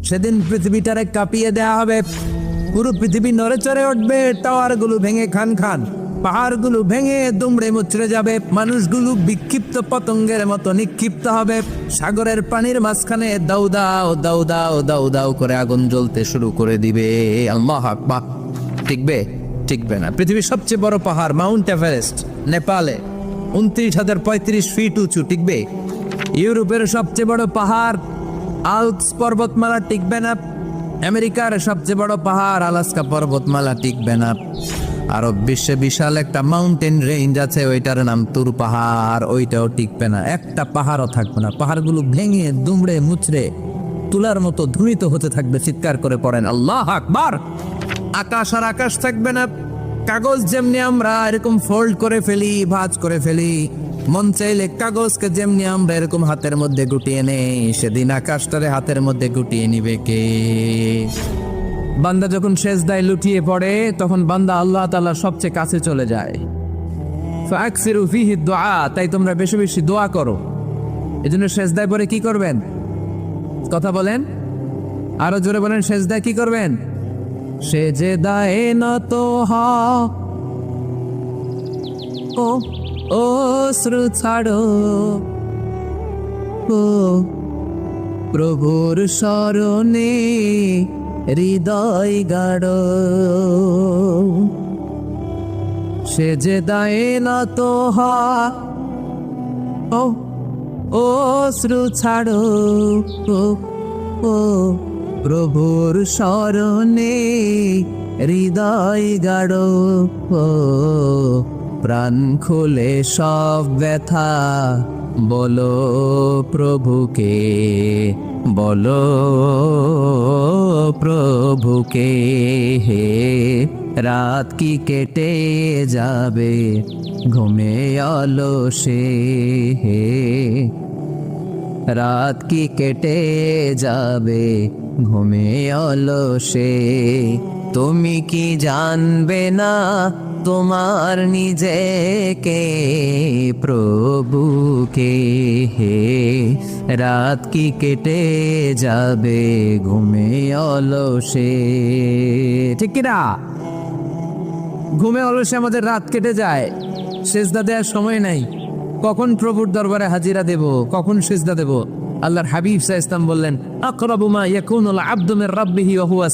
সেদিন পৃথিবীটারে কাঁপিয়ে দেয়া হবে, পুরো পৃথিবী নড়ে চড়ে উঠবে, টাওয়ারগুলো ভেঙে খান খান, পাহাড়গুলো ভেঙে দুমড়ে মুচড়ে যাবে, মানুষগুলো বিক্ষিপ্ত পতঙ্গের মতো নিক্ষিপ্ত হবে, সাগরের পানির মাঝখানে দাউ দাও দাউ দাও দাউ দাউ করে আগুন জ্বলতে শুরু করে দিবে। আল্লাহ আকবার। টিকবে? টিকবে না। পৃথিবীর সবচেয়ে বড় পাহাড় মাউন্ট এভারেস্ট নেপালে 29,035 ফিট উঁচু, টিকবে? ইউরোপের সবচেয়ে বড় পাহাড় আল্পস পর্বতমালা টিকবে না। আমেরিকার সবচেয়ে বড় পাহাড় আলাস্কা পর্বতমালা টিকবে না। আরব বিশ্বে বিশাল একটা মাউন্টেন রেঞ্জ আছে, ওইটার নাম তুর পাহাড়, ওইটাও টিকবে না। একটা পাহাড়ও থাকবে না, পাহাড়গুলো ভেঙে দুমড়ে মুচড়ে তুলার মতো ধ্বনিত হতে থাকবে। চিৎকার করে পড়েন আল্লাহ আকবার। আকাশ আর আকাশ থাকবে না। কাগজ যেমনি আমরা এরকম ফোল্ড করে ফেলি, ভাঁজ করে ফেলি, মন চাইলে কাগজকে যেমনি আমরা এরকম হাতের মধ্যে গুটিয়ে নেই, সেদিন আকাশটারে হাতের মধ্যে গুটিয়ে নিবে কে? বান্দা যখন সেজদায় লুটিয়ে পড়ে তখন বান্দা আল্লাহ তাআলার সবচেয়ে কাছে চলে যায়। ফাকসিরু ফিহি দুআ, তাই তোমরা বেশি বেশি দোয়া করো। এজন্য সেজদায় পড়ে কি করবেন? কথা বলেন, আরো জোরে বলেন। সেজদায় কি করবেন? সেজদায় নত হও, ও অশ্রু ছাড়ো, ও প্রভুর শরণে হৃদয় গাড়ো। সেজদায় নত হও, ও অশ্রু ছাড়ো, ও প্রভুর শরণে হৃদয় গাড়ো। প্রাণ খুলে সব ব্যথা বলো প্রভুকে, বলো প্রভুকে। হে রাত কি কেটে যাবে ঘুমে অলসে, হে রাত কি কেটে যাবে ঘুমে অলসে। তুমি কি জানবে না তোমার নিজেকে প্রভুকে, হে রাত কি কেটে যাবে ঘুমে অলসে। ঠিক কিনা? ঘুমে অলসে আমাদের রাত কেটে যায়, সেজদা দেওয়ার সময় নাই। কখন প্রভুর দরবারে হাজিরা দেব, কখন সেজদা দেব? আল্লাহর হাবিব সাল্লাল্লাহু আলাইহি ওয়াসাল্লাম বললেন, আকরাবু মা ইয়াকুনুল আবদু মির রাব্বিহি ওয়া হুয়া